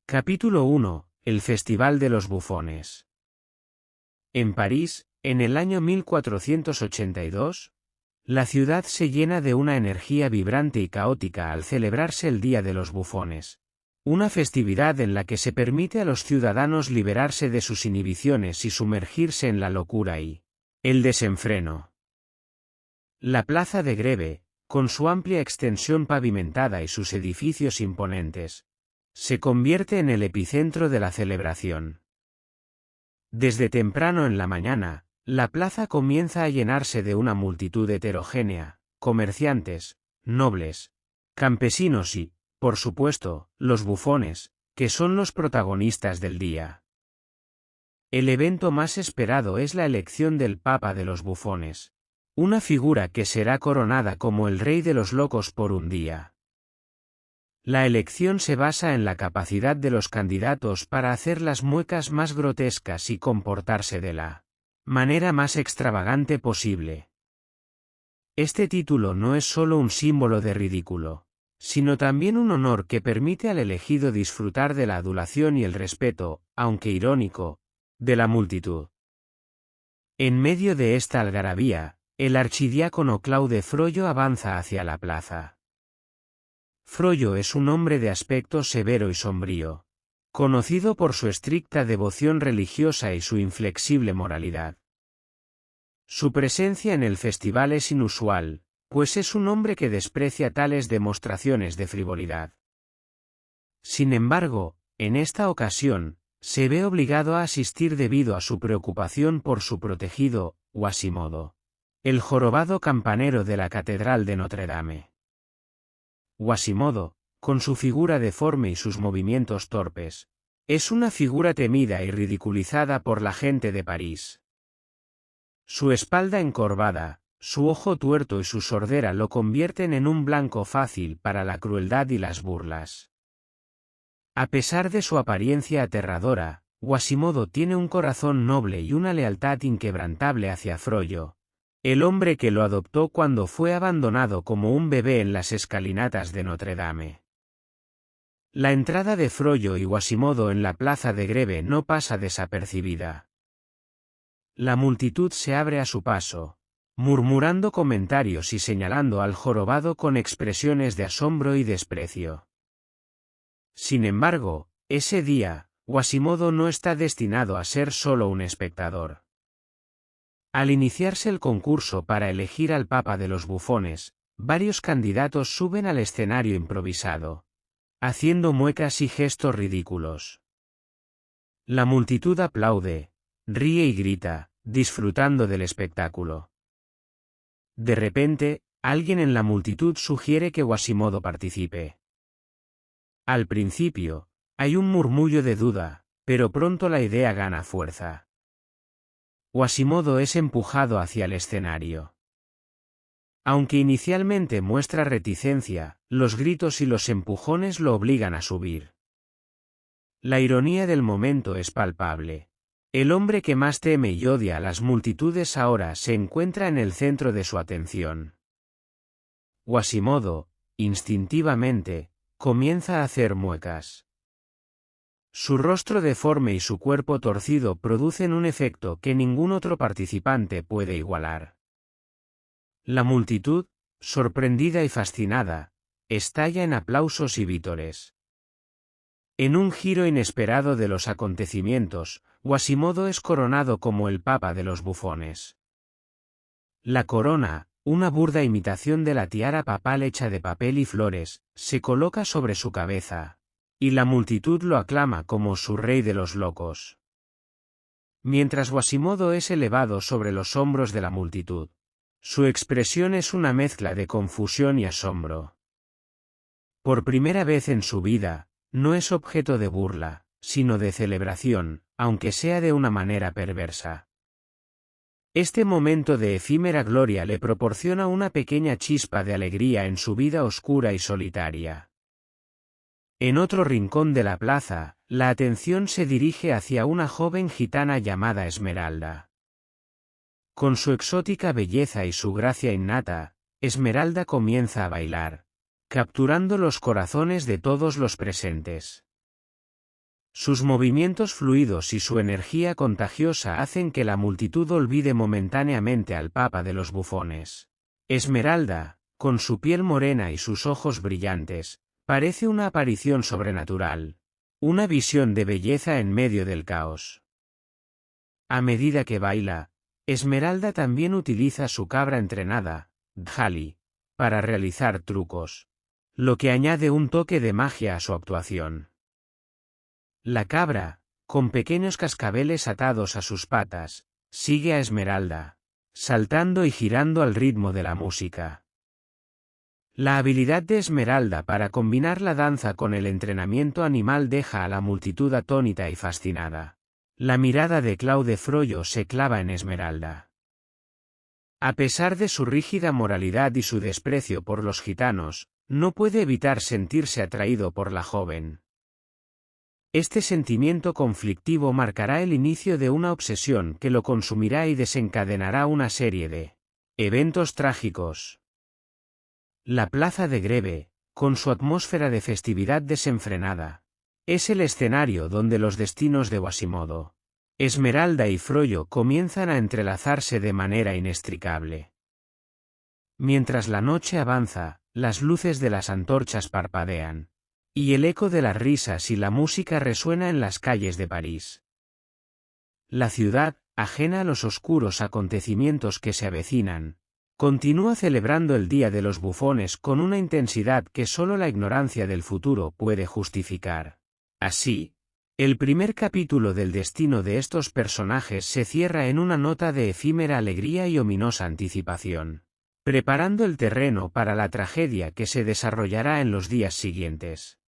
Capítulo 1. El Festival de los Bufones. En París, en el año 1482, la ciudad se llena de una energía vibrante y caótica al celebrarse el Día de los Bufones, una festividad en la que se permite a los ciudadanos liberarse de sus inhibiciones y sumergirse en la locura y el desenfreno. La plaza de Greve, con su amplia extensión pavimentada y sus edificios imponentes, se convierte en el epicentro de la celebración. Desde temprano en la mañana, la plaza comienza a llenarse de una multitud heterogénea, comerciantes, nobles, campesinos y, por supuesto, los bufones, que son los protagonistas del día. El evento más esperado es la elección del Papa de los Bufones, una figura que será coronada como el rey de los locos por un día. La elección se basa en la capacidad de los candidatos para hacer las muecas más grotescas y comportarse de la manera más extravagante posible. Este título no es solo un símbolo de ridículo, sino también un honor que permite al elegido disfrutar de la adulación y el respeto, aunque irónico, de la multitud. En medio de esta algarabía, el archidiácono Claude Frollo avanza hacia la plaza. Frollo es un hombre de aspecto severo y sombrío, conocido por su estricta devoción religiosa y su inflexible moralidad. Su presencia en el festival es inusual, pues es un hombre que desprecia tales demostraciones de frivolidad. Sin embargo, en esta ocasión, se ve obligado a asistir debido a su preocupación por su protegido, Quasimodo, el jorobado campanero de la Catedral de Notre Dame. Quasimodo, con su figura deforme y sus movimientos torpes, es una figura temida y ridiculizada por la gente de París. Su espalda encorvada, su ojo tuerto y su sordera lo convierten en un blanco fácil para la crueldad y las burlas. A pesar de su apariencia aterradora, Quasimodo tiene un corazón noble y una lealtad inquebrantable hacia Frollo, el hombre que lo adoptó cuando fue abandonado como un bebé en las escalinatas de Notre Dame. La entrada de Frollo y Quasimodo en la plaza de Greve no pasa desapercibida. La multitud se abre a su paso, murmurando comentarios y señalando al jorobado con expresiones de asombro y desprecio. Sin embargo, ese día, Quasimodo no está destinado a ser solo un espectador. Al iniciarse el concurso para elegir al Papa de los Bufones, varios candidatos suben al escenario improvisado, haciendo muecas y gestos ridículos. La multitud aplaude, ríe y grita, disfrutando del espectáculo. De repente, alguien en la multitud sugiere que Quasimodo participe. Al principio, hay un murmullo de duda, pero pronto la idea gana fuerza. Quasimodo es empujado hacia el escenario. Aunque inicialmente muestra reticencia, los gritos y los empujones lo obligan a subir. La ironía del momento es palpable. El hombre que más teme y odia a las multitudes ahora se encuentra en el centro de su atención. Quasimodo, instintivamente, comienza a hacer muecas. Su rostro deforme y su cuerpo torcido producen un efecto que ningún otro participante puede igualar. La multitud, sorprendida y fascinada, estalla en aplausos y vítores. En un giro inesperado de los acontecimientos, Quasimodo es coronado como el Papa de los Bufones. La corona, una burda imitación de la tiara papal hecha de papel y flores, se coloca sobre su cabeza, y la multitud lo aclama como su rey de los locos. Mientras Quasimodo es elevado sobre los hombros de la multitud, su expresión es una mezcla de confusión y asombro. Por primera vez en su vida, no es objeto de burla, sino de celebración, aunque sea de una manera perversa. Este momento de efímera gloria le proporciona una pequeña chispa de alegría en su vida oscura y solitaria. En otro rincón de la plaza, la atención se dirige hacia una joven gitana llamada Esmeralda. Con su exótica belleza y su gracia innata, Esmeralda comienza a bailar, capturando los corazones de todos los presentes. Sus movimientos fluidos y su energía contagiosa hacen que la multitud olvide momentáneamente al papa de los bufones. Esmeralda, con su piel morena y sus ojos brillantes, parece una aparición sobrenatural. Una visión de belleza en medio del caos. A medida que baila, Esmeralda también utiliza su cabra entrenada, Dhali, para realizar trucos, lo que añade un toque de magia a su actuación. La cabra, con pequeños cascabeles atados a sus patas, sigue a Esmeralda, saltando y girando al ritmo de la música. La habilidad de Esmeralda para combinar la danza con el entrenamiento animal deja a la multitud atónita y fascinada. La mirada de Claude Frollo se clava en Esmeralda. A pesar de su rígida moralidad y su desprecio por los gitanos, no puede evitar sentirse atraído por la joven. Este sentimiento conflictivo marcará el inicio de una obsesión que lo consumirá y desencadenará una serie de eventos trágicos. La plaza de Grebe, con su atmósfera de festividad desenfrenada, es el escenario donde los destinos de Quasimodo, Esmeralda y Frollo comienzan a entrelazarse de manera inextricable. Mientras la noche avanza, las luces de las antorchas parpadean, y el eco de las risas y la música resuena en las calles de París. La ciudad, ajena a los oscuros acontecimientos que se avecinan, continúa celebrando el Día de los Bufones con una intensidad que solo la ignorancia del futuro puede justificar. Así, el primer capítulo del destino de estos personajes se cierra en una nota de efímera alegría y ominosa anticipación, preparando el terreno para la tragedia que se desarrollará en los días siguientes.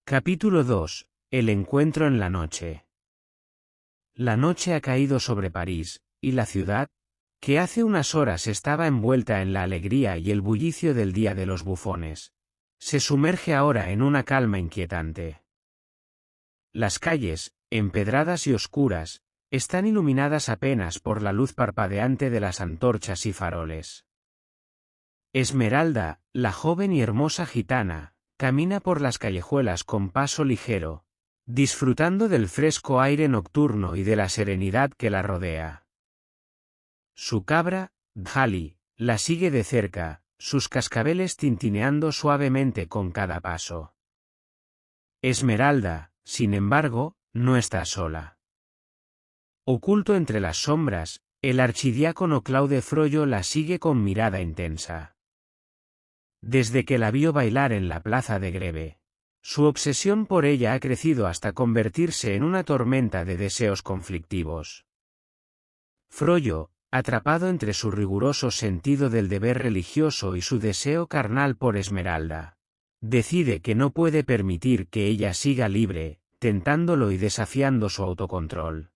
Capítulo 2. El encuentro en la noche. La noche ha caído sobre París, y la ciudad, que hace unas horas estaba envuelta en la alegría y el bullicio del Día de los Bufones, se sumerge ahora en una calma inquietante. Las calles, empedradas y oscuras, están iluminadas apenas por la luz parpadeante de las antorchas y faroles. Esmeralda, la joven y hermosa gitana, camina por las callejuelas con paso ligero, disfrutando del fresco aire nocturno y de la serenidad que la rodea. Su cabra, Dhali, la sigue de cerca, sus cascabeles tintineando suavemente con cada paso. Esmeralda, sin embargo, no está sola. Oculto entre las sombras, el archidiácono Claude Frollo la sigue con mirada intensa. Desde que la vio bailar en la plaza de Grebe, su obsesión por ella ha crecido hasta convertirse en una tormenta de deseos conflictivos. Frollo, atrapado entre su riguroso sentido del deber religioso y su deseo carnal por Esmeralda, decide que no puede permitir que ella siga libre, tentándolo y desafiando su autocontrol.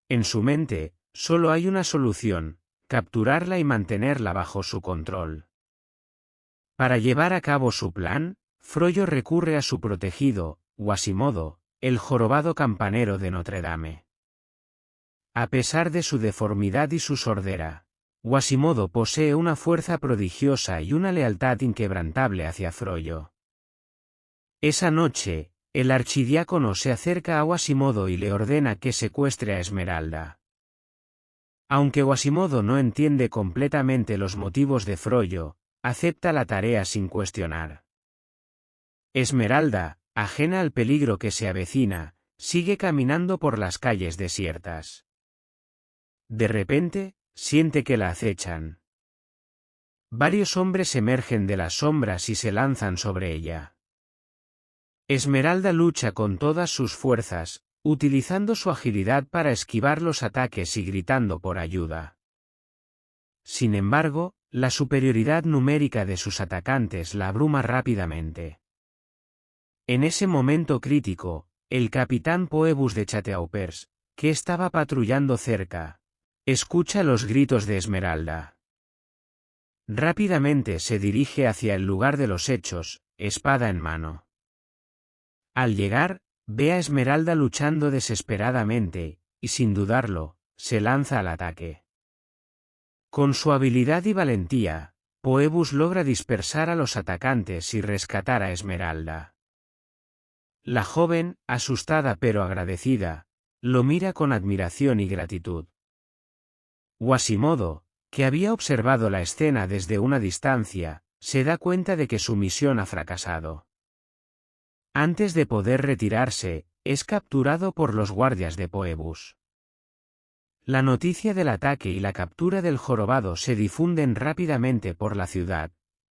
En su mente, solo hay una solución: capturarla y mantenerla bajo su control. Para llevar a cabo su plan, Frollo recurre a su protegido, Quasimodo, el jorobado campanero de Notre Dame. A pesar de su deformidad y su sordera, Quasimodo posee una fuerza prodigiosa y una lealtad inquebrantable hacia Frollo. Esa noche, el archidiácono se acerca a Quasimodo y le ordena que secuestre a Esmeralda. Aunque Quasimodo no entiende completamente los motivos de Frollo, acepta la tarea sin cuestionar. Esmeralda, ajena al peligro que se avecina, sigue caminando por las calles desiertas. De repente, siente que la acechan. Varios hombres emergen de las sombras y se lanzan sobre ella. Esmeralda lucha con todas sus fuerzas, utilizando su agilidad para esquivar los ataques y gritando por ayuda. Sin embargo, la superioridad numérica de sus atacantes la abruma rápidamente. En ese momento crítico, el capitán Phoebus de Chateaupers, que estaba patrullando cerca, escucha los gritos de Esmeralda. Rápidamente se dirige hacia el lugar de los hechos, espada en mano. Al llegar, ve a Esmeralda luchando desesperadamente, y sin dudarlo, se lanza al ataque. Con su habilidad y valentía, Phoebus logra dispersar a los atacantes y rescatar a Esmeralda. La joven, asustada pero agradecida, lo mira con admiración y gratitud. Quasimodo, que había observado la escena desde una distancia, se da cuenta de que su misión ha fracasado. Antes de poder retirarse, es capturado por los guardias de Phoebus. La noticia del ataque y la captura del jorobado se difunden rápidamente por la ciudad,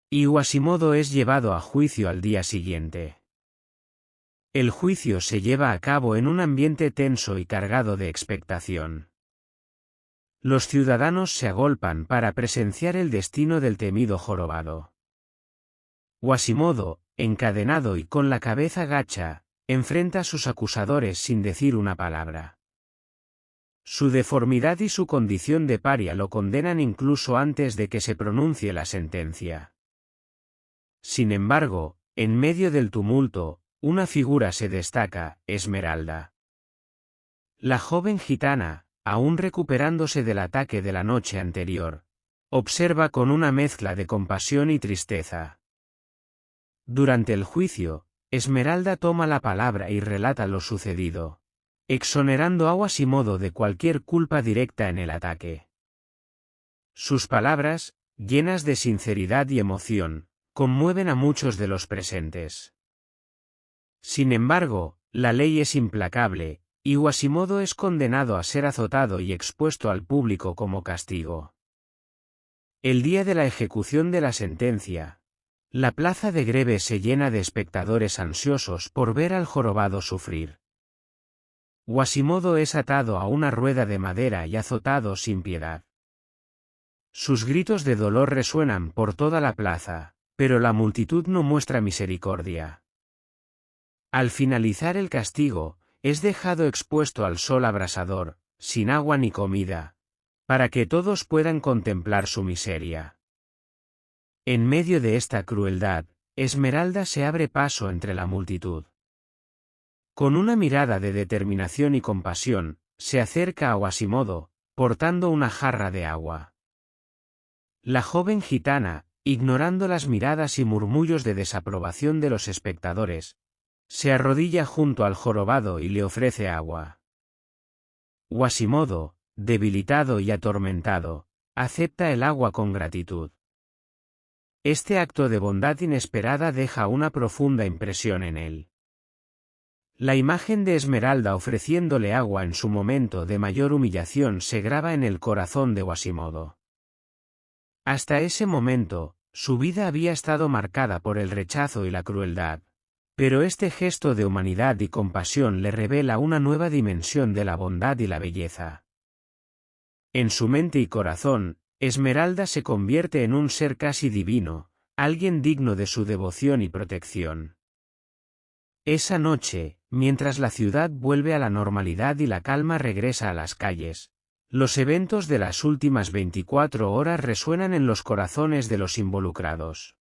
y Quasimodo es llevado a juicio al día siguiente. El juicio se lleva a cabo en un ambiente tenso y cargado de expectación. Los ciudadanos se agolpan para presenciar el destino del temido jorobado. Quasimodo, encadenado y con la cabeza gacha, enfrenta a sus acusadores sin decir una palabra. Su deformidad y su condición de paria lo condenan incluso antes de que se pronuncie la sentencia. Sin embargo, en medio del tumulto, una figura se destaca: Esmeralda. La joven gitana, aún recuperándose del ataque de la noche anterior, observa con una mezcla de compasión y tristeza. Durante el juicio, Esmeralda toma la palabra y relata lo sucedido, exonerando a Quasimodo de cualquier culpa directa en el ataque. Sus palabras, llenas de sinceridad y emoción, conmueven a muchos de los presentes. Sin embargo, la ley es implacable, y Quasimodo es condenado a ser azotado y expuesto al público como castigo. El día de la ejecución de la sentencia, la plaza de Grebe se llena de espectadores ansiosos por ver al jorobado sufrir. Quasimodo es atado a una rueda de madera y azotado sin piedad. Sus gritos de dolor resuenan por toda la plaza, pero la multitud no muestra misericordia. Al finalizar el castigo, es dejado expuesto al sol abrasador, sin agua ni comida, para que todos puedan contemplar su miseria. En medio de esta crueldad, Esmeralda se abre paso entre la multitud. Con una mirada de determinación y compasión, se acerca a Quasimodo, portando una jarra de agua. La joven gitana, ignorando las miradas y murmullos de desaprobación de los espectadores, se arrodilla junto al jorobado y le ofrece agua. Quasimodo, debilitado y atormentado, acepta el agua con gratitud. Este acto de bondad inesperada deja una profunda impresión en él. La imagen de Esmeralda ofreciéndole agua en su momento de mayor humillación se graba en el corazón de Quasimodo. Hasta ese momento, su vida había estado marcada por el rechazo y la crueldad, pero este gesto de humanidad y compasión le revela una nueva dimensión de la bondad y la belleza. En su mente y corazón, Esmeralda se convierte en un ser casi divino, alguien digno de su devoción y protección. Esa noche, mientras la ciudad vuelve a la normalidad y la calma regresa a las calles, los eventos de las últimas 24 horas resuenan en los corazones de los involucrados.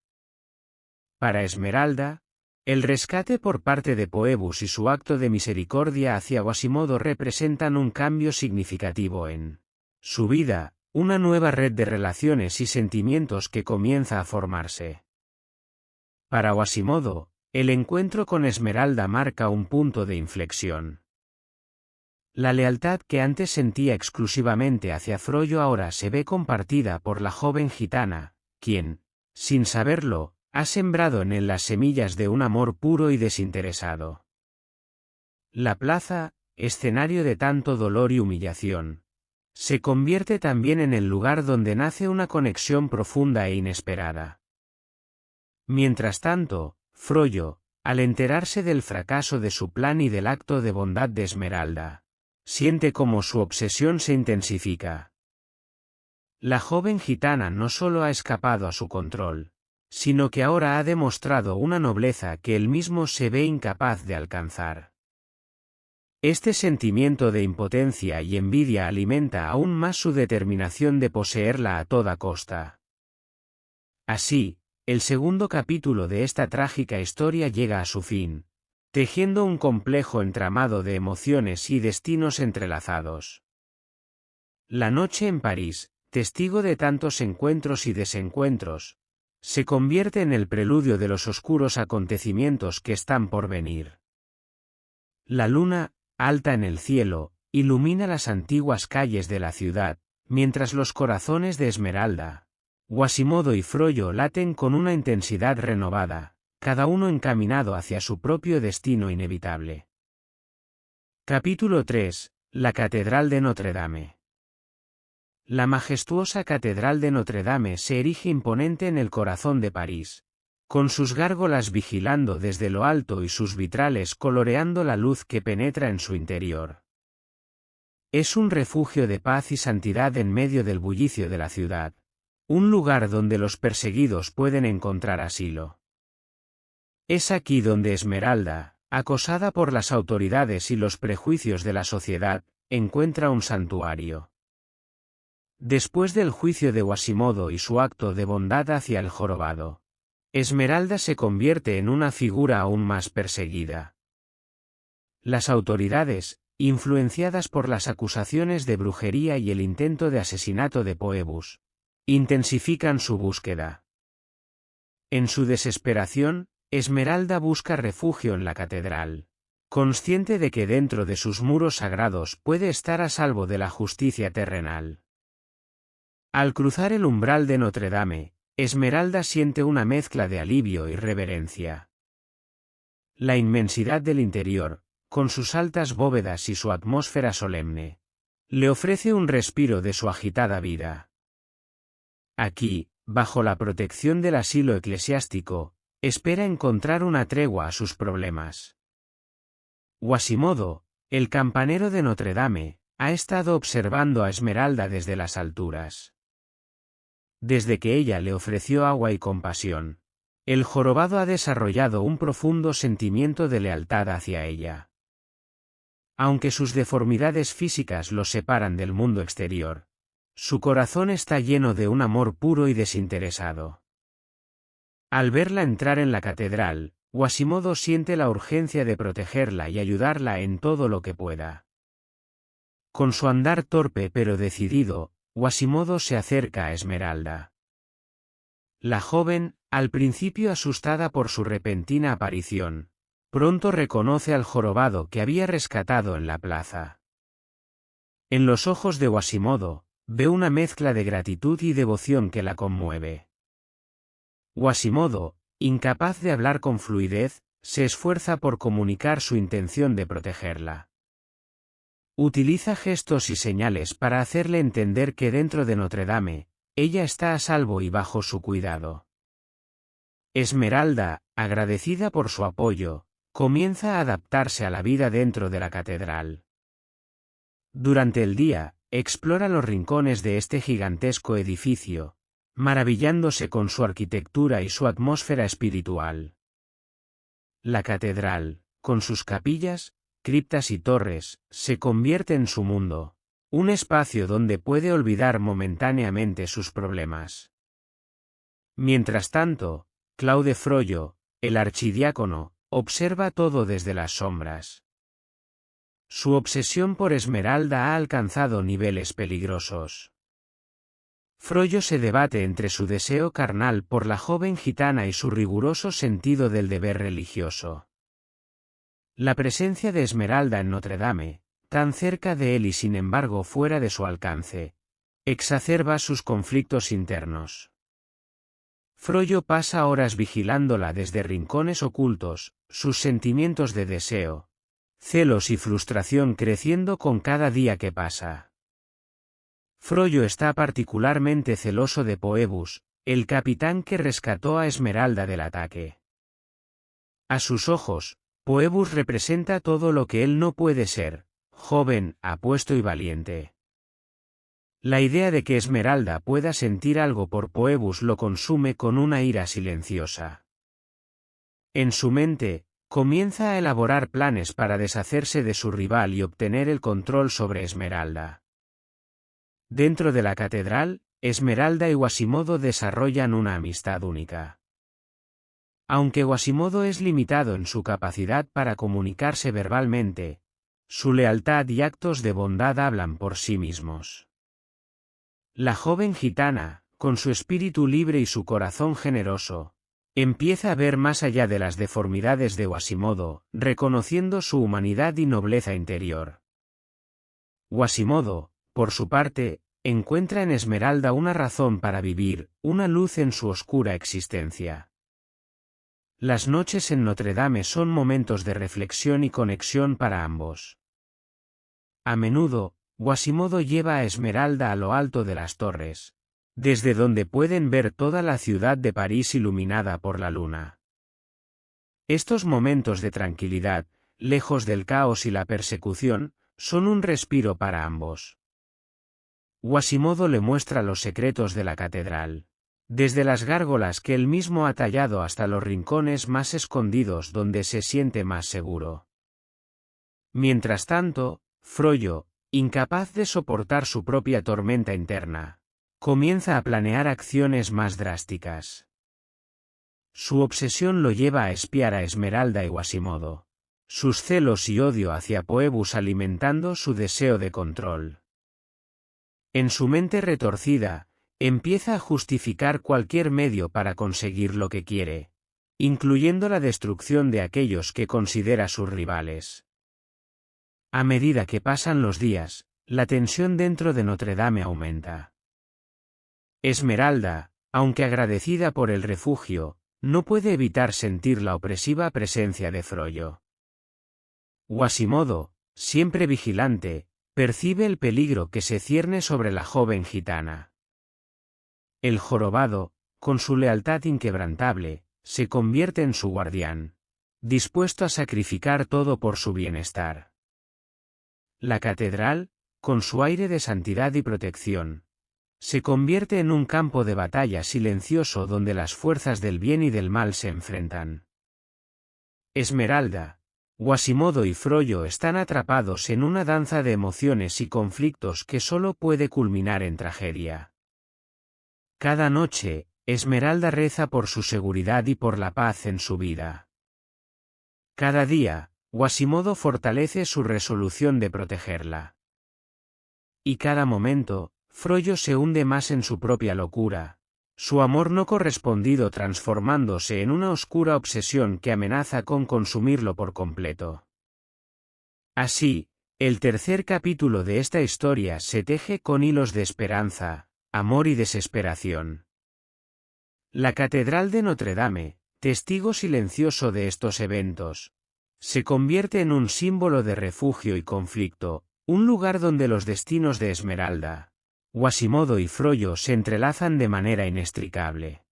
Para Esmeralda, el rescate por parte de Phoebus y su acto de misericordia hacia Quasimodo representan un cambio significativo en su vida, una nueva red de relaciones y sentimientos que comienza a formarse. Para Quasimodo, el encuentro con Esmeralda marca un punto de inflexión. La lealtad que antes sentía exclusivamente hacia Frollo ahora se ve compartida por la joven gitana, quien, sin saberlo, ha sembrado en él las semillas de un amor puro y desinteresado. La plaza, escenario de tanto dolor y humillación, se convierte también en el lugar donde nace una conexión profunda e inesperada. Mientras tanto, Frollo, al enterarse del fracaso de su plan y del acto de bondad de Esmeralda, siente como su obsesión se intensifica. La joven gitana no solo ha escapado a su control, sino que ahora ha demostrado una nobleza que él mismo se ve incapaz de alcanzar. Este sentimiento de impotencia y envidia alimenta aún más su determinación de poseerla a toda costa. Así, el segundo capítulo de esta trágica historia llega a su fin, tejiendo un complejo entramado de emociones y destinos entrelazados. La noche en París, testigo de tantos encuentros y desencuentros, se convierte en el preludio de los oscuros acontecimientos que están por venir. La luna, alta en el cielo, ilumina las antiguas calles de la ciudad, mientras los corazones de Esmeralda, Quasimodo y Frollo laten con una intensidad renovada, cada uno encaminado hacia su propio destino inevitable. Capítulo 3. La Catedral de Notre Dame. La majestuosa Catedral de Notre Dame se erige imponente en el corazón de París, con sus gárgolas vigilando desde lo alto y sus vitrales coloreando la luz que penetra en su interior. Es un refugio de paz y santidad en medio del bullicio de la ciudad, un lugar donde los perseguidos pueden encontrar asilo. Es aquí donde Esmeralda, acosada por las autoridades y los prejuicios de la sociedad, encuentra un santuario. Después del juicio de Quasimodo y su acto de bondad hacia el jorobado, Esmeralda se convierte en una figura aún más perseguida. Las autoridades, influenciadas por las acusaciones de brujería y el intento de asesinato de Phoebus, intensifican su búsqueda. En su desesperación, Esmeralda busca refugio en la catedral, consciente de que dentro de sus muros sagrados puede estar a salvo de la justicia terrenal. Al cruzar el umbral de Notre Dame, Esmeralda siente una mezcla de alivio y reverencia. La inmensidad del interior, con sus altas bóvedas y su atmósfera solemne, le ofrece un respiro de su agitada vida. Aquí, bajo la protección del asilo eclesiástico, espera encontrar una tregua a sus problemas. Quasimodo, el campanero de Notre Dame, ha estado observando a Esmeralda desde las alturas. Desde que ella le ofreció agua y compasión, el jorobado ha desarrollado un profundo sentimiento de lealtad hacia ella. Aunque sus deformidades físicas lo separan del mundo exterior, su corazón está lleno de un amor puro y desinteresado. Al verla entrar en la catedral, Quasimodo siente la urgencia de protegerla y ayudarla en todo lo que pueda. Con su andar torpe pero decidido, Quasimodo se acerca a Esmeralda. La joven, al principio asustada por su repentina aparición, pronto reconoce al jorobado que había rescatado en la plaza. En los ojos de Quasimodo, ve una mezcla de gratitud y devoción que la conmueve. Quasimodo, incapaz de hablar con fluidez, se esfuerza por comunicar su intención de protegerla. Utiliza gestos y señales para hacerle entender que dentro de Notre Dame, ella está a salvo y bajo su cuidado. Esmeralda, agradecida por su apoyo, comienza a adaptarse a la vida dentro de la catedral. Durante el día, explora los rincones de este gigantesco edificio, maravillándose con su arquitectura y su atmósfera espiritual. La catedral, con sus capillas, criptas y torres, se convierte en su mundo, un espacio donde puede olvidar momentáneamente sus problemas. Mientras tanto, Claude Frollo, el archidiácono, observa todo desde las sombras. Su obsesión por Esmeralda ha alcanzado niveles peligrosos. Frollo se debate entre su deseo carnal por la joven gitana y su riguroso sentido del deber religioso. La presencia de Esmeralda en Notre Dame, tan cerca de él y sin embargo fuera de su alcance, exacerba sus conflictos internos. Frollo pasa horas vigilándola desde rincones ocultos, sus sentimientos de deseo, celos y frustración creciendo con cada día que pasa. Frollo está particularmente celoso de Phoebus, el capitán que rescató a Esmeralda del ataque. A sus ojos, Phoebus representa todo lo que él no puede ser: joven, apuesto y valiente. La idea de que Esmeralda pueda sentir algo por Phoebus lo consume con una ira silenciosa. En su mente, comienza a elaborar planes para deshacerse de su rival y obtener el control sobre Esmeralda. Dentro de la catedral, Esmeralda y Quasimodo desarrollan una amistad única. Aunque Quasimodo es limitado en su capacidad para comunicarse verbalmente, su lealtad y actos de bondad hablan por sí mismos. La joven gitana, con su espíritu libre y su corazón generoso, Empieza a ver más allá de las deformidades de Quasimodo, reconociendo su humanidad y nobleza interior. Quasimodo, por su parte, encuentra en Esmeralda una razón para vivir, una luz en su oscura existencia. Las noches en Notre Dame son momentos de reflexión y conexión para ambos. A menudo, Quasimodo lleva a Esmeralda a lo alto de las torres, desde donde pueden ver toda la ciudad de París iluminada por la luna. Estos momentos de tranquilidad, lejos del caos y la persecución, son un respiro para ambos. Quasimodo le muestra los secretos de la catedral, desde las gárgolas que él mismo ha tallado hasta los rincones más escondidos donde se siente más seguro. Mientras tanto, Frollo, incapaz de soportar su propia tormenta interna, comienza a planear acciones más drásticas. Su obsesión lo lleva a espiar a Esmeralda y Quasimodo, sus celos y odio hacia Phoebus alimentando su deseo de control. En su mente retorcida, empieza a justificar cualquier medio para conseguir lo que quiere, incluyendo la destrucción de aquellos que considera sus rivales. A medida que pasan los días, la tensión dentro de Notre Dame aumenta. Esmeralda, aunque agradecida por el refugio, no puede evitar sentir la opresiva presencia de Frollo. Quasimodo, siempre vigilante, percibe el peligro que se cierne sobre la joven gitana. El jorobado, con su lealtad inquebrantable, se convierte en su guardián, dispuesto a sacrificar todo por su bienestar. La catedral, con su aire de santidad y protección, se convierte en un campo de batalla silencioso donde las fuerzas del bien y del mal se enfrentan. Esmeralda, Quasimodo y Frollo están atrapados en una danza de emociones y conflictos que solo puede culminar en tragedia. Cada noche, Esmeralda reza por su seguridad y por la paz en su vida. Cada día, Quasimodo fortalece su resolución de protegerla. Y cada momento, Frollo se hunde más en su propia locura, su amor no correspondido transformándose en una oscura obsesión que amenaza con consumirlo por completo. Así, el tercer capítulo de esta historia se teje con hilos de esperanza, amor y desesperación. La Catedral de Notre Dame, testigo silencioso de estos eventos, se convierte en un símbolo de refugio y conflicto, un lugar donde los destinos de Esmeralda, Quasimodo y Frollo se entrelazan de manera inextricable.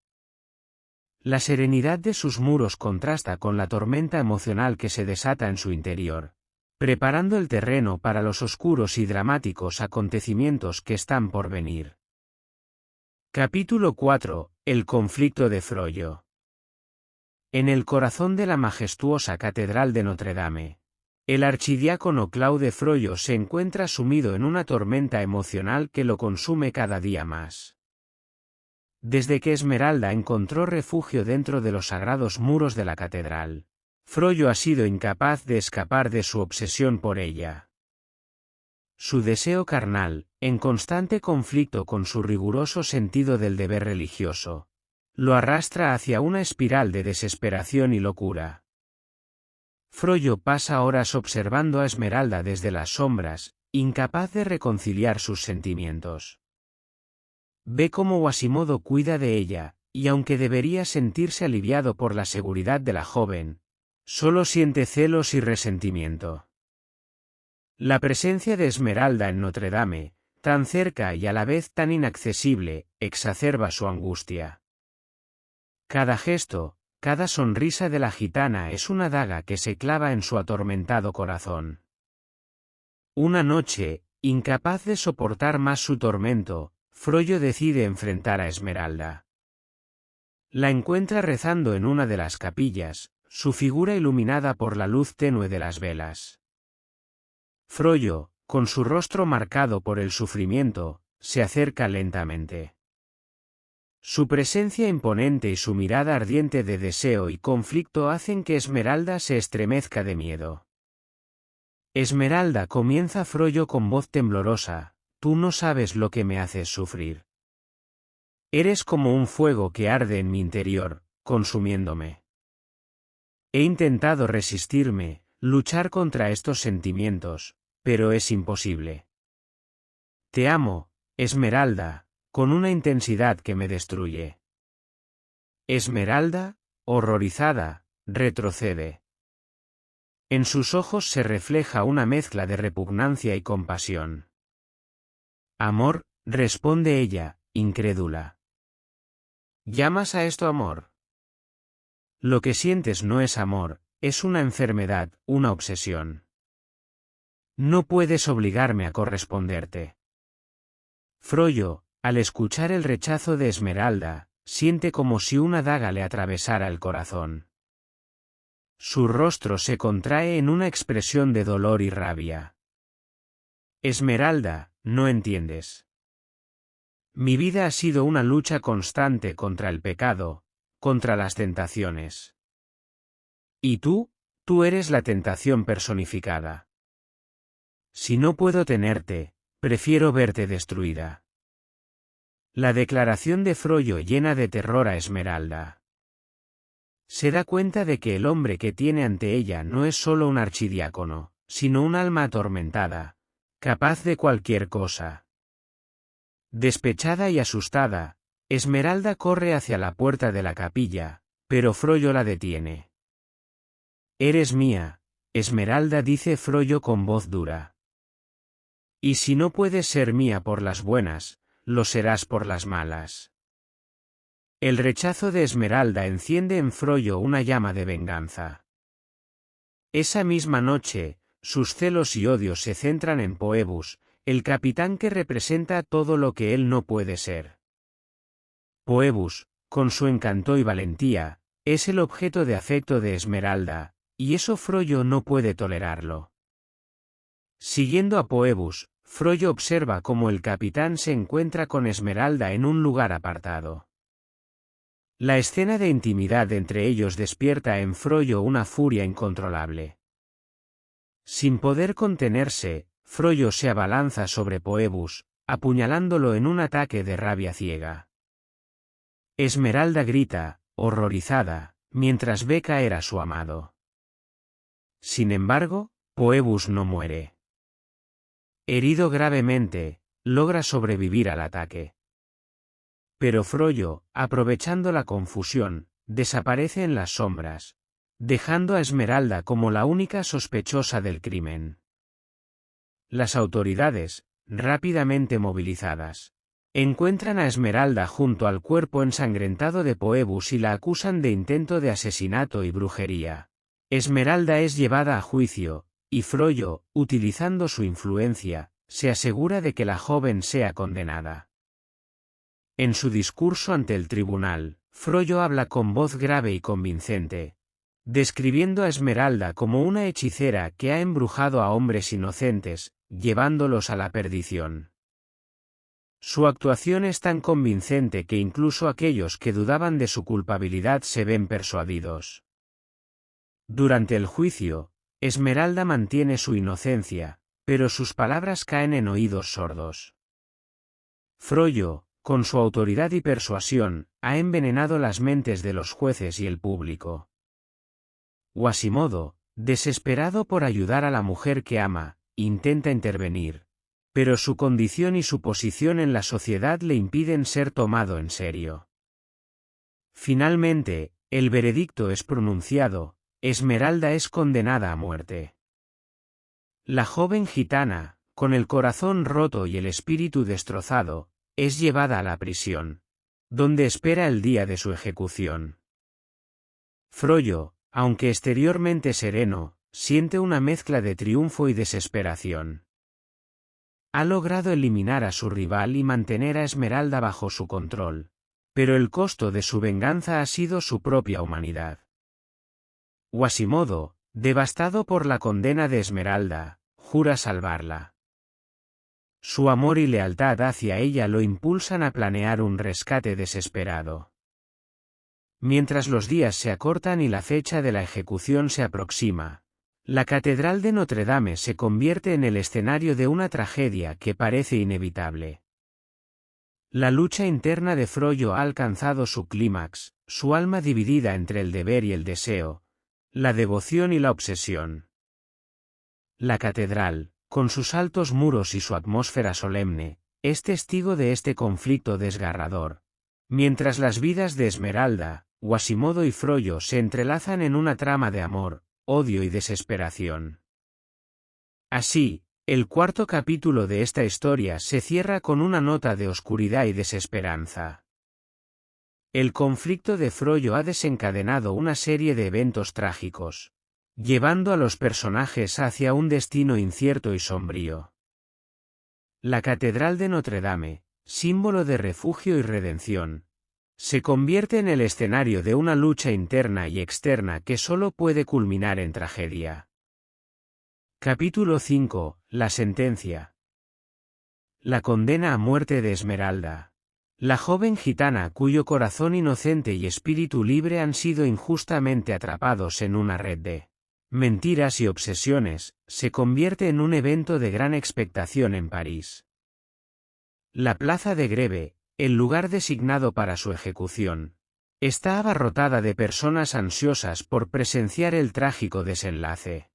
La serenidad de sus muros contrasta con la tormenta emocional que se desata en su interior, preparando el terreno para los oscuros y dramáticos acontecimientos que están por venir. Capítulo 4. El conflicto de Frollo. En el corazón de la majestuosa Catedral de Notre Dame, el archidiácono Claude Frollo se encuentra sumido en una tormenta emocional que lo consume cada día más. Desde que Esmeralda encontró refugio dentro de los sagrados muros de la catedral, Frollo ha sido incapaz de escapar de su obsesión por ella. Su deseo carnal, en constante conflicto con su riguroso sentido del deber religioso, lo arrastra hacia una espiral de desesperación y locura. Frollo pasa horas observando a Esmeralda desde las sombras, incapaz de reconciliar sus sentimientos. Ve cómo Quasimodo cuida de ella, y aunque debería sentirse aliviado por la seguridad de la joven, solo siente celos y resentimiento. La presencia de Esmeralda en Notre Dame, tan cerca y a la vez tan inaccesible, exacerba su angustia. Cada gesto, cada sonrisa de la gitana es una daga que se clava en su atormentado corazón. Una noche, incapaz de soportar más su tormento, Frollo decide enfrentar a Esmeralda. La encuentra rezando en una de las capillas, su figura iluminada por la luz tenue de las velas. Frollo, con su rostro marcado por el sufrimiento, se acerca lentamente. Su presencia imponente y su mirada ardiente de deseo y conflicto hacen que Esmeralda se estremezca de miedo. Esmeralda, comienza Frollo con voz temblorosa, tú no sabes lo que me haces sufrir. Eres como un fuego que arde en mi interior, consumiéndome. He intentado resistirme, luchar contra estos sentimientos, pero es imposible. Te amo, Esmeralda, con una intensidad que me destruye. Esmeralda, horrorizada, retrocede. En sus ojos se refleja una mezcla de repugnancia y compasión. Amor, responde ella, incrédula. ¿Llamas a esto amor? Lo que sientes no es amor, es una enfermedad, una obsesión. No puedes obligarme a corresponderte. Frollo, al escuchar el rechazo de Esmeralda, siente como si una daga le atravesara el corazón. Su rostro se contrae en una expresión de dolor y rabia. Esmeralda, no entiendes. Mi vida ha sido una lucha constante contra el pecado, contra las tentaciones. ¿Y tú? Tú eres la tentación personificada. Si no puedo tenerte, prefiero verte destruida. La declaración de Frollo llena de terror a Esmeralda. Se da cuenta de que el hombre que tiene ante ella no es solo un archidiácono, sino un alma atormentada, capaz de cualquier cosa. Despechada y asustada, Esmeralda corre hacia la puerta de la capilla, pero Frollo la detiene. Eres mía, Esmeralda, dice Frollo con voz dura. Y si no puedes ser mía por las buenas, lo serás por las malas. El rechazo de Esmeralda enciende en Frollo una llama de venganza. Esa misma noche, sus celos y odios se centran en Phoebus, el capitán que representa todo lo que él no puede ser. Phoebus, con su encanto y valentía, es el objeto de afecto de Esmeralda, y eso Frollo no puede tolerarlo. Siguiendo a Phoebus, Frollo observa cómo el capitán se encuentra con Esmeralda en un lugar apartado. La escena de intimidad entre ellos despierta en Frollo una furia incontrolable. Sin poder contenerse, Frollo se abalanza sobre Phoebus, apuñalándolo en un ataque de rabia ciega. Esmeralda grita, horrorizada, mientras ve caer a su amado. Sin embargo, Phoebus no muere. Herido gravemente, logra sobrevivir al ataque. Pero Frollo, aprovechando la confusión, desaparece en las sombras, dejando a Esmeralda como la única sospechosa del crimen. Las autoridades, rápidamente movilizadas, encuentran a Esmeralda junto al cuerpo ensangrentado de Phoebus y la acusan de intento de asesinato y brujería. Esmeralda es llevada a juicio, y Frollo, utilizando su influencia, se asegura de que la joven sea condenada. En su discurso ante el tribunal, Frollo habla con voz grave y convincente, describiendo a Esmeralda como una hechicera que ha embrujado a hombres inocentes, llevándolos a la perdición. Su actuación es tan convincente que incluso aquellos que dudaban de su culpabilidad se ven persuadidos. Durante el juicio, Esmeralda mantiene su inocencia, pero sus palabras caen en oídos sordos. Frollo, con su autoridad y persuasión, ha envenenado las mentes de los jueces y el público. Quasimodo, desesperado por ayudar a la mujer que ama, intenta intervenir, pero su condición y su posición en la sociedad le impiden ser tomado en serio. Finalmente, el veredicto es pronunciado, Esmeralda es condenada a muerte. La joven gitana, con el corazón roto y el espíritu destrozado, es llevada a la prisión, donde espera el día de su ejecución. Frollo, aunque exteriormente sereno, siente una mezcla de triunfo y desesperación. Ha logrado eliminar a su rival y mantener a Esmeralda bajo su control, pero el costo de su venganza ha sido su propia humanidad. Quasimodo, devastado por la condena de Esmeralda, jura salvarla. Su amor y lealtad hacia ella lo impulsan a planear un rescate desesperado. Mientras los días se acortan y la fecha de la ejecución se aproxima, la Catedral de Notre Dame se convierte en el escenario de una tragedia que parece inevitable. La lucha interna de Frollo ha alcanzado su clímax, su alma dividida entre el deber y el deseo, la devoción y la obsesión. La catedral, con sus altos muros y su atmósfera solemne, es testigo de este conflicto desgarrador. Mientras las vidas de Esmeralda, Quasimodo y Frollo se entrelazan en una trama de amor, odio y desesperación. Así, el cuarto capítulo de esta historia se cierra con una nota de oscuridad y desesperanza. El conflicto de Frollo ha desencadenado una serie de eventos trágicos, llevando a los personajes hacia un destino incierto y sombrío. La Catedral de Notre Dame, símbolo de refugio y redención, se convierte en el escenario de una lucha interna y externa que solo puede culminar en tragedia. Capítulo 5. La sentencia. La condena a muerte de Esmeralda. La joven gitana cuyo corazón inocente y espíritu libre han sido injustamente atrapados en una red de mentiras y obsesiones, se convierte en un evento de gran expectación en París. La plaza de Greve, el lugar designado para su ejecución, está abarrotada de personas ansiosas por presenciar el trágico desenlace.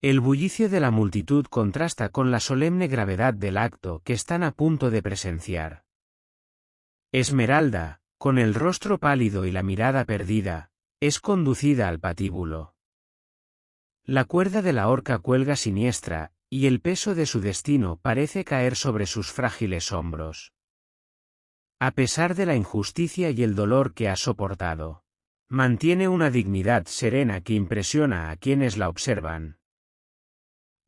El bullicio de la multitud contrasta con la solemne gravedad del acto que están a punto de presenciar. Esmeralda, con el rostro pálido y la mirada perdida, es conducida al patíbulo. La cuerda de la horca cuelga siniestra, y el peso de su destino parece caer sobre sus frágiles hombros. A pesar de la injusticia y el dolor que ha soportado, mantiene una dignidad serena que impresiona a quienes la observan.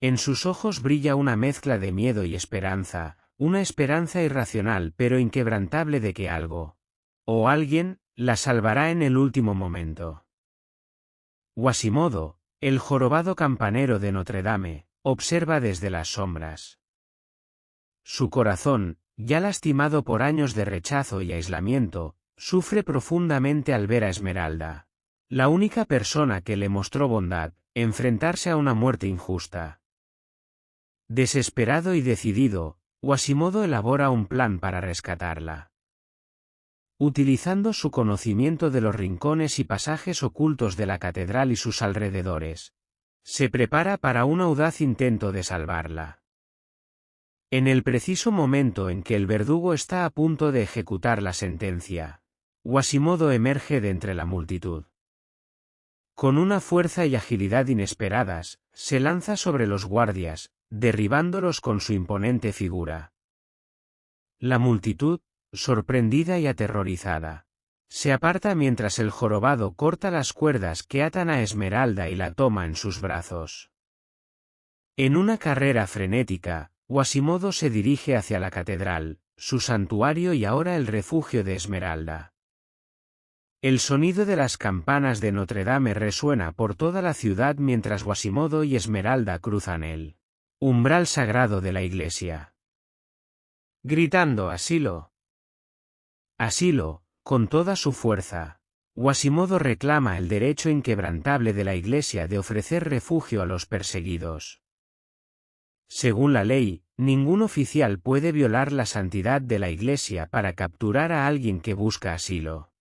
En sus ojos brilla una mezcla de miedo y esperanza, una esperanza irracional pero inquebrantable de que algo, o alguien, la salvará en el último momento. Quasimodo, el jorobado campanero de Notre Dame, observa desde las sombras. Su corazón, ya lastimado por años de rechazo y aislamiento, sufre profundamente al ver a Esmeralda, la única persona que le mostró bondad, enfrentarse a una muerte injusta. Desesperado y decidido, Quasimodo elabora un plan para rescatarla. Utilizando su conocimiento de los rincones y pasajes ocultos de la catedral y sus alrededores, se prepara para un audaz intento de salvarla. En el preciso momento en que el verdugo está a punto de ejecutar la sentencia, Quasimodo emerge de entre la multitud. Con una fuerza y agilidad inesperadas, se lanza sobre los guardias, derribándolos con su imponente figura. La multitud, sorprendida y aterrorizada, se aparta mientras el jorobado corta las cuerdas que atan a Esmeralda y la toma en sus brazos. En una carrera frenética, Quasimodo se dirige hacia la catedral, su santuario y ahora el refugio de Esmeralda. El sonido de las campanas de Notre Dame resuena por toda la ciudad mientras Quasimodo y Esmeralda cruzan el umbral sagrado de la iglesia. Gritando asilo. Asilo, con toda su fuerza, Quasimodo reclama el derecho inquebrantable de la iglesia de ofrecer refugio a los perseguidos. Según la ley, ningún oficial puede violar la santidad de la iglesia para capturar a alguien que busca asilo.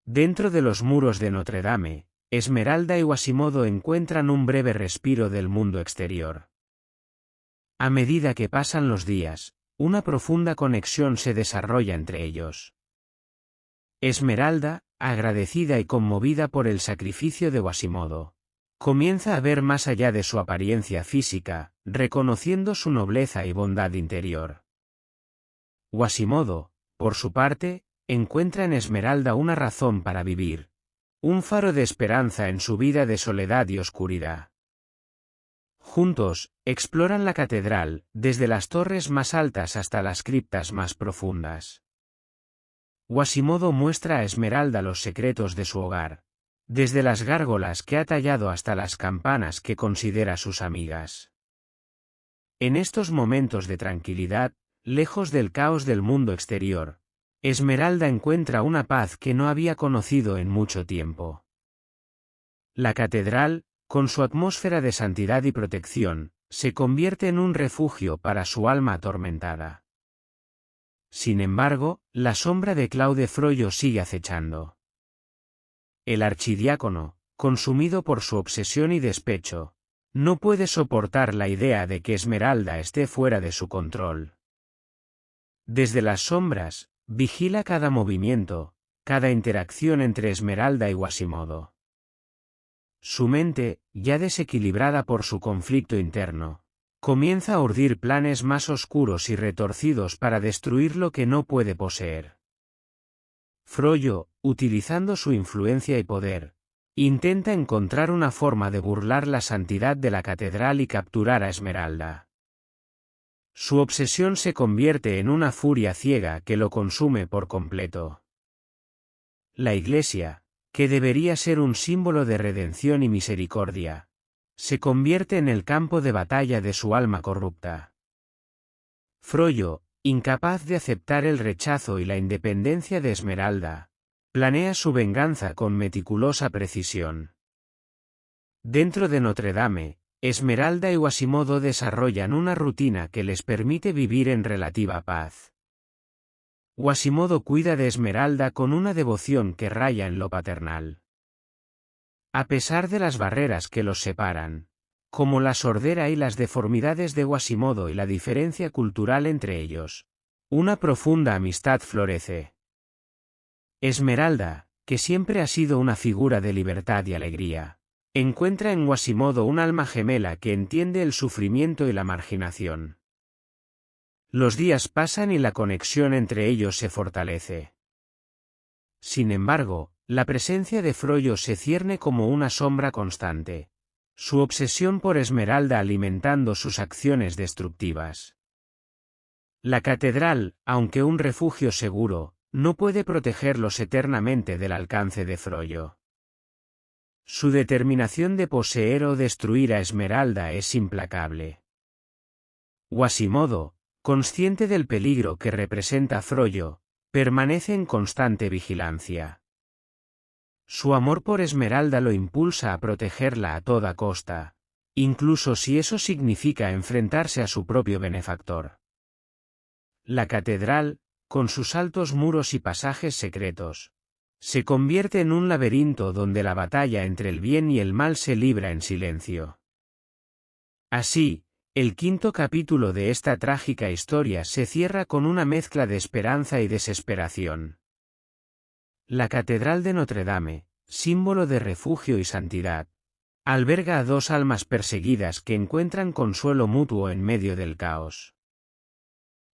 Dentro de los muros de Notre Dame, Esmeralda y Quasimodo encuentran un breve respiro del mundo exterior. A medida que pasan los días, una profunda conexión se desarrolla entre ellos. Esmeralda, agradecida y conmovida por el sacrificio de Quasimodo, comienza a ver más allá de su apariencia física, reconociendo su nobleza y bondad interior. Quasimodo, por su parte, encuentra en Esmeralda una razón para vivir, un faro de esperanza en su vida de soledad y oscuridad. Juntos, exploran la catedral, desde las torres más altas hasta las criptas más profundas. Quasimodo muestra a Esmeralda los secretos de su hogar, desde las gárgolas que ha tallado hasta las campanas que considera sus amigas. En estos momentos de tranquilidad, lejos del caos del mundo exterior, Esmeralda encuentra una paz que no había conocido en mucho tiempo. La catedral, con su atmósfera de santidad y protección, se convierte en un refugio para su alma atormentada. Sin embargo, la sombra de Claude Frollo sigue acechando. El archidiácono, consumido por su obsesión y despecho, no puede soportar la idea de que Esmeralda esté fuera de su control. Desde las sombras, vigila cada movimiento, cada interacción entre Esmeralda y Quasimodo. Su mente, ya desequilibrada por su conflicto interno, comienza a urdir planes más oscuros y retorcidos para destruir lo que no puede poseer. Frollo, utilizando su influencia y poder, intenta encontrar una forma de burlar la santidad de la catedral y capturar a Esmeralda. Su obsesión se convierte en una furia ciega que lo consume por completo. La Iglesia, que debería ser un símbolo de redención y misericordia, se convierte en el campo de batalla de su alma corrupta. Frollo, incapaz de aceptar el rechazo y la independencia de Esmeralda, planea su venganza con meticulosa precisión. Dentro de Notre Dame, Esmeralda y Quasimodo desarrollan una rutina que les permite vivir en relativa paz. Quasimodo cuida de Esmeralda con una devoción que raya en lo paternal. A pesar de las barreras que los separan, como la sordera y las deformidades de Quasimodo y la diferencia cultural entre ellos, una profunda amistad florece. Esmeralda, que siempre ha sido una figura de libertad y alegría, encuentra en Quasimodo un alma gemela que entiende el sufrimiento y la marginación. Los días pasan y la conexión entre ellos se fortalece. Sin embargo, la presencia de Frollo se cierne como una sombra constante, su obsesión por Esmeralda alimentando sus acciones destructivas. La catedral, aunque un refugio seguro, no puede protegerlos eternamente del alcance de Frollo. Su determinación de poseer o destruir a Esmeralda es implacable. Quasimodo, consciente del peligro que representa Frollo, permanece en constante vigilancia. Su amor por Esmeralda lo impulsa a protegerla a toda costa, incluso si eso significa enfrentarse a su propio benefactor. La catedral, con sus altos muros y pasajes secretos, se convierte en un laberinto donde la batalla entre el bien y el mal se libra en silencio. Así, el quinto capítulo de esta trágica historia se cierra con una mezcla de esperanza y desesperación. La Catedral de Notre Dame, símbolo de refugio y santidad, alberga a dos almas perseguidas que encuentran consuelo mutuo en medio del caos.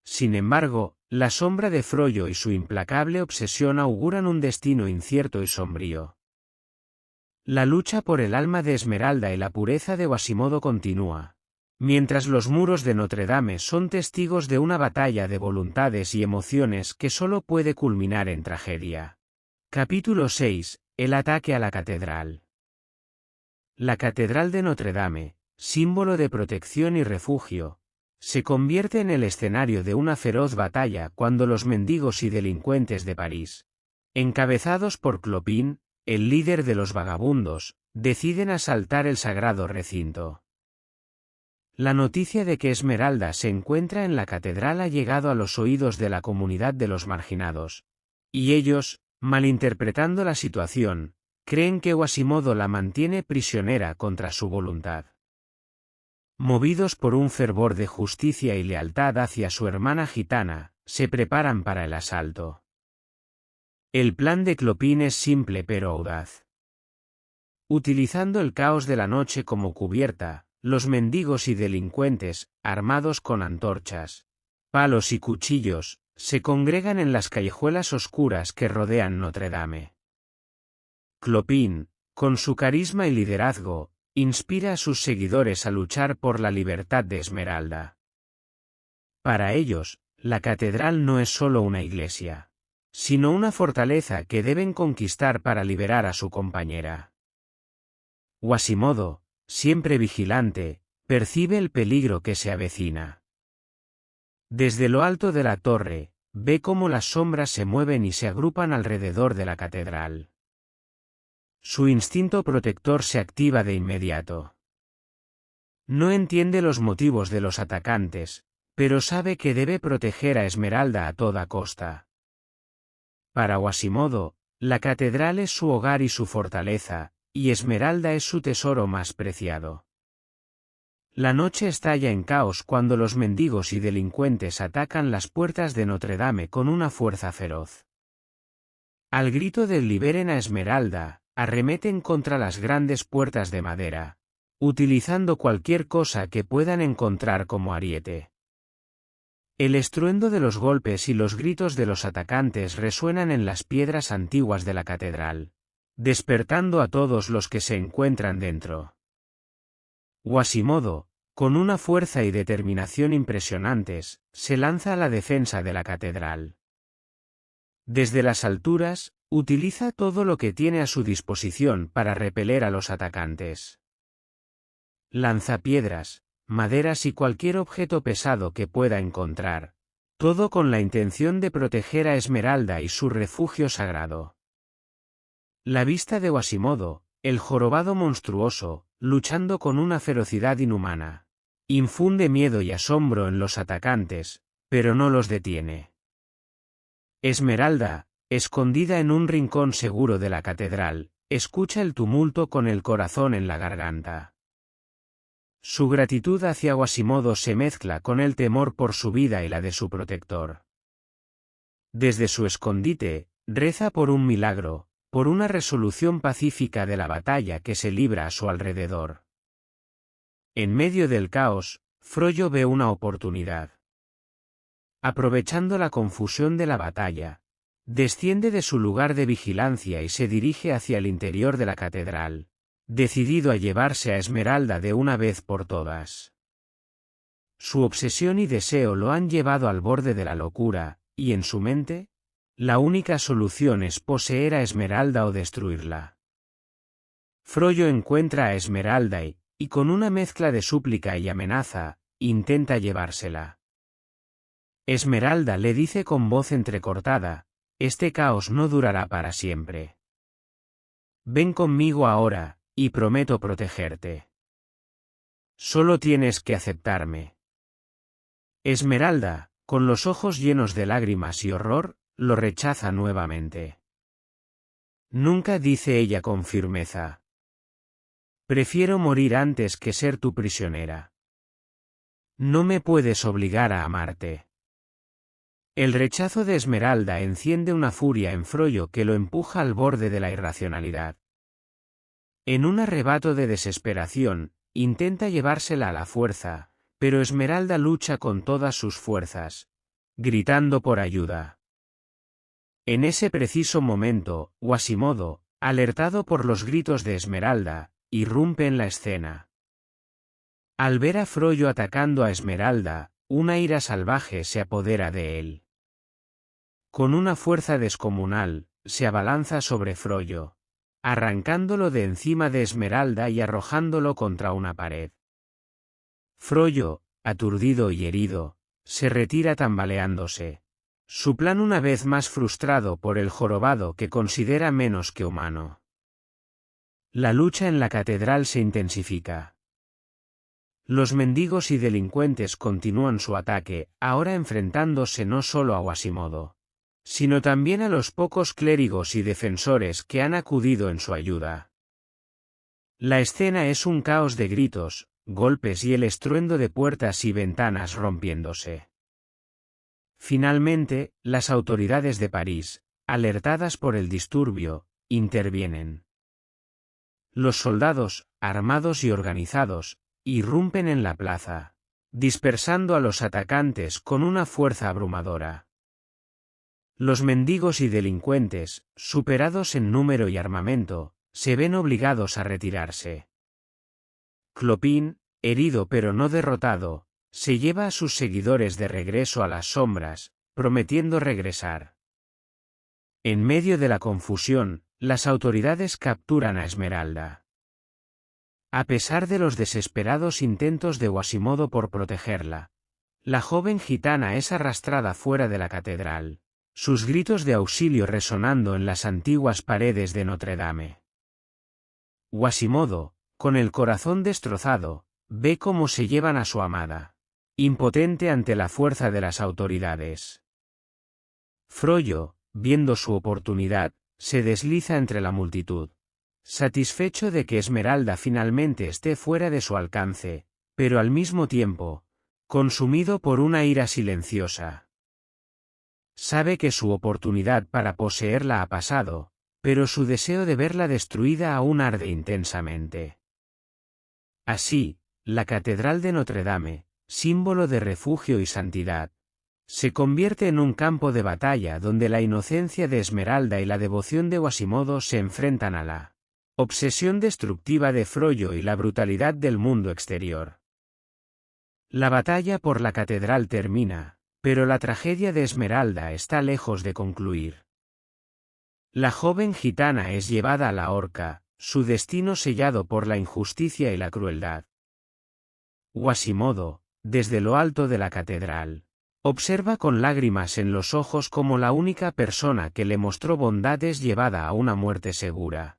Sin embargo, la sombra de Frollo y su implacable obsesión auguran un destino incierto y sombrío. La lucha por el alma de Esmeralda y la pureza de Quasimodo continúa, mientras los muros de Notre Dame son testigos de una batalla de voluntades y emociones que solo puede culminar en tragedia. Capítulo 6. El ataque a la catedral. La Catedral de Notre Dame, símbolo de protección y refugio, se convierte en el escenario de una feroz batalla cuando los mendigos y delincuentes de París, encabezados por Clopin, el líder de los vagabundos, deciden asaltar el sagrado recinto. La noticia de que Esmeralda se encuentra en la catedral ha llegado a los oídos de la comunidad de los marginados, y ellos, malinterpretando la situación, creen que Quasimodo la mantiene prisionera contra su voluntad. Movidos por un fervor de justicia y lealtad hacia su hermana gitana, se preparan para el asalto. El plan de Clopin es simple pero audaz. Utilizando el caos de la noche como cubierta, los mendigos y delincuentes, armados con antorchas, palos y cuchillos, se congregan en las callejuelas oscuras que rodean Notre Dame. Clopin, con su carisma y liderazgo, inspira a sus seguidores a luchar por la libertad de Esmeralda. Para ellos, la catedral no es solo una iglesia, sino una fortaleza que deben conquistar para liberar a su compañera. Quasimodo, siempre vigilante, percibe el peligro que se avecina. Desde lo alto de la torre, ve cómo las sombras se mueven y se agrupan alrededor de la catedral. Su instinto protector se activa de inmediato. No entiende los motivos de los atacantes, pero sabe que debe proteger a Esmeralda a toda costa. Para Quasimodo, la catedral es su hogar y su fortaleza, y Esmeralda es su tesoro más preciado. La noche estalla en caos cuando los mendigos y delincuentes atacan las puertas de Notre Dame con una fuerza feroz. Al grito del "liberen a Esmeralda", arremeten contra las grandes puertas de madera, utilizando cualquier cosa que puedan encontrar como ariete. El estruendo de los golpes y los gritos de los atacantes resuenan en las piedras antiguas de la catedral, despertando a todos los que se encuentran dentro. Quasimodo, con una fuerza y determinación impresionantes, se lanza a la defensa de la catedral. Desde las alturas, utiliza todo lo que tiene a su disposición para repeler a los atacantes. Lanza piedras, maderas y cualquier objeto pesado que pueda encontrar, todo con la intención de proteger a Esmeralda y su refugio sagrado. La vista de Quasimodo, el jorobado monstruoso, luchando con una ferocidad inhumana, infunde miedo y asombro en los atacantes, pero no los detiene. Esmeralda, escondida en un rincón seguro de la catedral, escucha el tumulto con el corazón en la garganta. Su gratitud hacia Quasimodo se mezcla con el temor por su vida y la de su protector. Desde su escondite, reza por un milagro, por una resolución pacífica de la batalla que se libra a su alrededor. En medio del caos, Frollo ve una oportunidad. Aprovechando la confusión de la batalla, desciende de su lugar de vigilancia y se dirige hacia el interior de la catedral, decidido a llevarse a Esmeralda de una vez por todas. Su obsesión y deseo lo han llevado al borde de la locura, y en su mente, la única solución es poseer a Esmeralda o destruirla. Frollo encuentra a Esmeralda y con una mezcla de súplica y amenaza, intenta llevársela. Esmeralda le dice con voz entrecortada: este caos no durará para siempre. Ven conmigo ahora, y prometo protegerte. Solo tienes que aceptarme. Esmeralda, con los ojos llenos de lágrimas y horror, lo rechaza nuevamente. Nunca, dice ella con firmeza. Prefiero morir antes que ser tu prisionera. No me puedes obligar a amarte. El rechazo de Esmeralda enciende una furia en Frollo que lo empuja al borde de la irracionalidad. En un arrebato de desesperación, intenta llevársela a la fuerza, pero Esmeralda lucha con todas sus fuerzas, gritando por ayuda. En ese preciso momento, Quasimodo, alertado por los gritos de Esmeralda, irrumpe en la escena. Al ver a Frollo atacando a Esmeralda, una ira salvaje se apodera de él. Con una fuerza descomunal, se abalanza sobre Frollo, arrancándolo de encima de Esmeralda y arrojándolo contra una pared. Frollo, aturdido y herido, se retira tambaleándose, su plan una vez más frustrado por el jorobado que considera menos que humano. La lucha en la catedral se intensifica. Los mendigos y delincuentes continúan su ataque, ahora enfrentándose no solo a Quasimodo, sino también a los pocos clérigos y defensores que han acudido en su ayuda. La escena es un caos de gritos, golpes y el estruendo de puertas y ventanas rompiéndose. Finalmente, las autoridades de París, alertadas por el disturbio, intervienen. Los soldados, armados y organizados, irrumpen en la plaza, dispersando a los atacantes con una fuerza abrumadora. Los mendigos y delincuentes, superados en número y armamento, se ven obligados a retirarse. Clopin, herido pero no derrotado, se lleva a sus seguidores de regreso a las sombras, prometiendo regresar. En medio de la confusión, las autoridades capturan a Esmeralda. A pesar de los desesperados intentos de Quasimodo por protegerla, la joven gitana es arrastrada fuera de la catedral, sus gritos de auxilio resonando en las antiguas paredes de Notre Dame. Quasimodo, con el corazón destrozado, ve cómo se llevan a su amada, impotente ante la fuerza de las autoridades. Frollo, viendo su oportunidad, se desliza entre la multitud, satisfecho de que Esmeralda finalmente esté fuera de su alcance, pero al mismo tiempo, consumido por una ira silenciosa. Sabe que su oportunidad para poseerla ha pasado, pero su deseo de verla destruida aún arde intensamente. Así, la Catedral de Notre Dame, símbolo de refugio y santidad, se convierte en un campo de batalla donde la inocencia de Esmeralda y la devoción de Quasimodo se enfrentan a la obsesión destructiva de Frollo y la brutalidad del mundo exterior. La batalla por la catedral termina, pero la tragedia de Esmeralda está lejos de concluir. La joven gitana es llevada a la horca, su destino sellado por la injusticia y la crueldad. Quasimodo, desde lo alto de la catedral, observa con lágrimas en los ojos cómo la única persona que le mostró bondad es llevada a una muerte segura.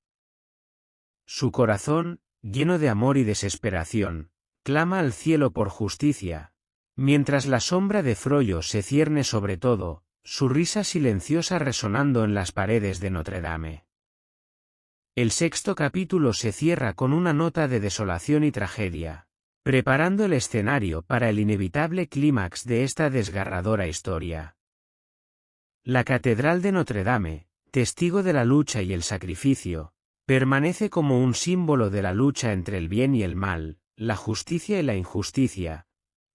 Su corazón, lleno de amor y desesperación, clama al cielo por justicia, mientras la sombra de Frollo se cierne sobre todo, su risa silenciosa resonando en las paredes de Notre Dame. El sexto capítulo se cierra con una nota de desolación y tragedia, preparando el escenario para el inevitable clímax de esta desgarradora historia. La Catedral de Notre Dame, testigo de la lucha y el sacrificio, permanece como un símbolo de la lucha entre el bien y el mal, la justicia y la injusticia,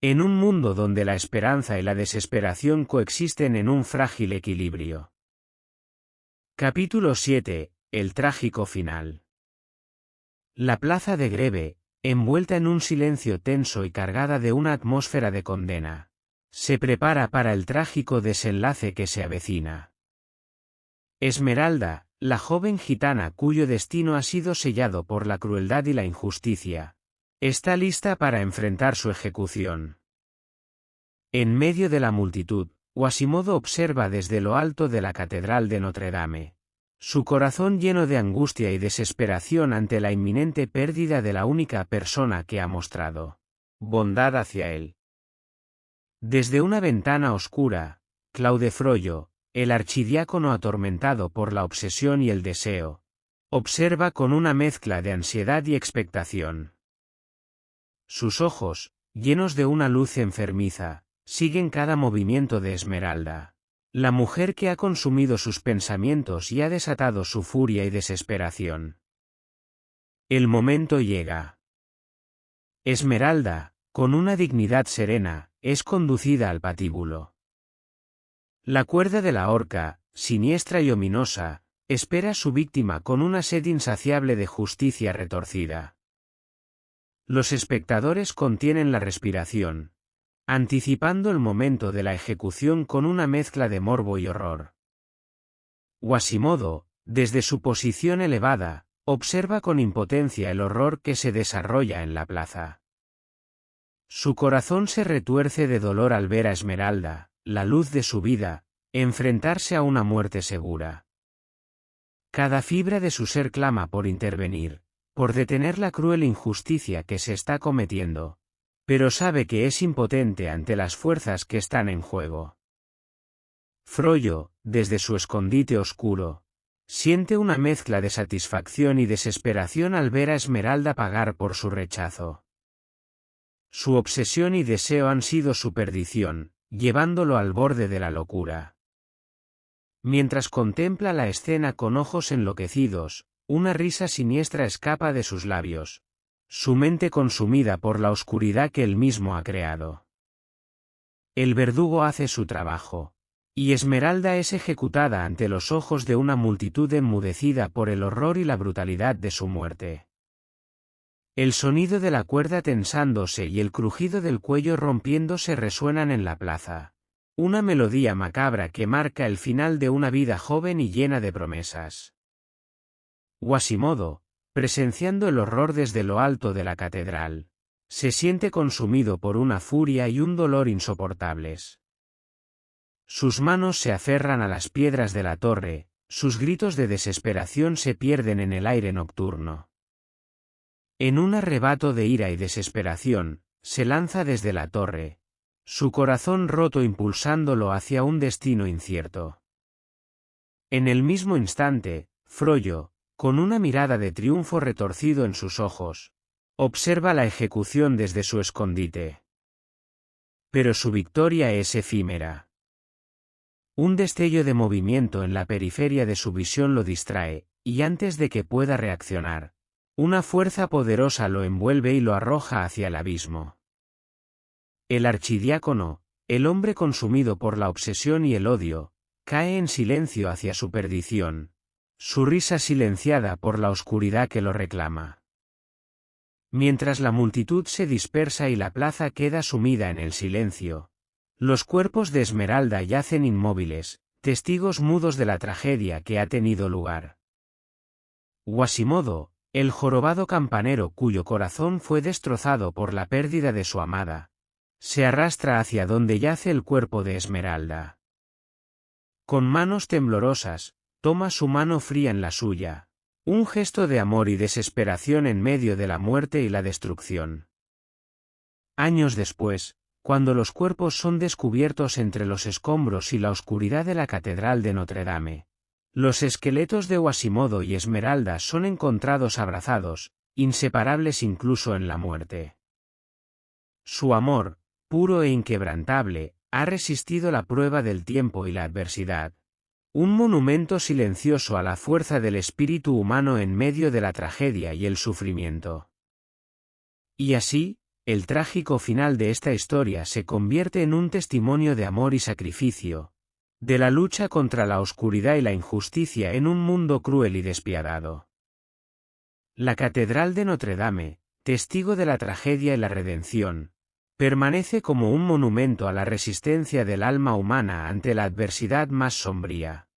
en un mundo donde la esperanza y la desesperación coexisten en un frágil equilibrio. Capítulo 7. El trágico final. La plaza de Greve, envuelta en un silencio tenso y cargada de una atmósfera de condena, se prepara para el trágico desenlace que se avecina. Esmeralda, la joven gitana cuyo destino ha sido sellado por la crueldad y la injusticia, está lista para enfrentar su ejecución. En medio de la multitud, Quasimodo observa desde lo alto de la Catedral de Notre Dame, su corazón lleno de angustia y desesperación ante la inminente pérdida de la única persona que ha mostrado bondad hacia él. Desde una ventana oscura, Claude Frollo, el archidiácono atormentado por la obsesión y el deseo, observa con una mezcla de ansiedad y expectación. Sus ojos, llenos de una luz enfermiza, siguen cada movimiento de Esmeralda, la mujer que ha consumido sus pensamientos y ha desatado su furia y desesperación. El momento llega. Esmeralda, con una dignidad serena, es conducida al patíbulo. La cuerda de la horca, siniestra y ominosa, espera a su víctima con una sed insaciable de justicia retorcida. Los espectadores contienen la respiración, anticipando el momento de la ejecución con una mezcla de morbo y horror. Quasimodo, desde su posición elevada, observa con impotencia el horror que se desarrolla en la plaza. Su corazón se retuerce de dolor al ver a Esmeralda, la luz de su vida, enfrentarse a una muerte segura. Cada fibra de su ser clama por intervenir, por detener la cruel injusticia que se está cometiendo, pero sabe que es impotente ante las fuerzas que están en juego. Frollo, desde su escondite oscuro, siente una mezcla de satisfacción y desesperación al ver a Esmeralda pagar por su rechazo. Su obsesión y deseo han sido su perdición, llevándolo al borde de la locura. Mientras contempla la escena con ojos enloquecidos, una risa siniestra escapa de sus labios, su mente consumida por la oscuridad que él mismo ha creado. El verdugo hace su trabajo, y Esmeralda es ejecutada ante los ojos de una multitud enmudecida por el horror y la brutalidad de su muerte. El sonido de la cuerda tensándose y el crujido del cuello rompiéndose resuenan en la plaza, una melodía macabra que marca el final de una vida joven y llena de promesas. Quasimodo, presenciando el horror desde lo alto de la catedral, se siente consumido por una furia y un dolor insoportables. Sus manos se aferran a las piedras de la torre, sus gritos de desesperación se pierden en el aire nocturno. En un arrebato de ira y desesperación, se lanza desde la torre, su corazón roto impulsándolo hacia un destino incierto. En el mismo instante, Frollo, con una mirada de triunfo retorcido en sus ojos, observa la ejecución desde su escondite. Pero su victoria es efímera. Un destello de movimiento en la periferia de su visión lo distrae, y antes de que pueda reaccionar, una fuerza poderosa lo envuelve y lo arroja hacia el abismo. El archidiácono, el hombre consumido por la obsesión y el odio, cae en silencio hacia su perdición, su risa silenciada por la oscuridad que lo reclama. Mientras la multitud se dispersa y la plaza queda sumida en el silencio, los cuerpos de Esmeralda yacen inmóviles, testigos mudos de la tragedia que ha tenido lugar. Quasimodo, el jorobado campanero cuyo corazón fue destrozado por la pérdida de su amada, se arrastra hacia donde yace el cuerpo de Esmeralda. Con manos temblorosas, toma su mano fría en la suya, un gesto de amor y desesperación en medio de la muerte y la destrucción. Años después, cuando los cuerpos son descubiertos entre los escombros y la oscuridad de la Catedral de Notre Dame, los esqueletos de Quasimodo y Esmeralda son encontrados abrazados, inseparables incluso en la muerte. Su amor, puro e inquebrantable, ha resistido la prueba del tiempo y la adversidad. Un monumento silencioso a la fuerza del espíritu humano en medio de la tragedia y el sufrimiento. Y así, el trágico final de esta historia se convierte en un testimonio de amor y sacrificio, de la lucha contra la oscuridad y la injusticia en un mundo cruel y despiadado. La Catedral de Notre Dame, testigo de la tragedia y la redención, permanece como un monumento a la resistencia del alma humana ante la adversidad más sombría.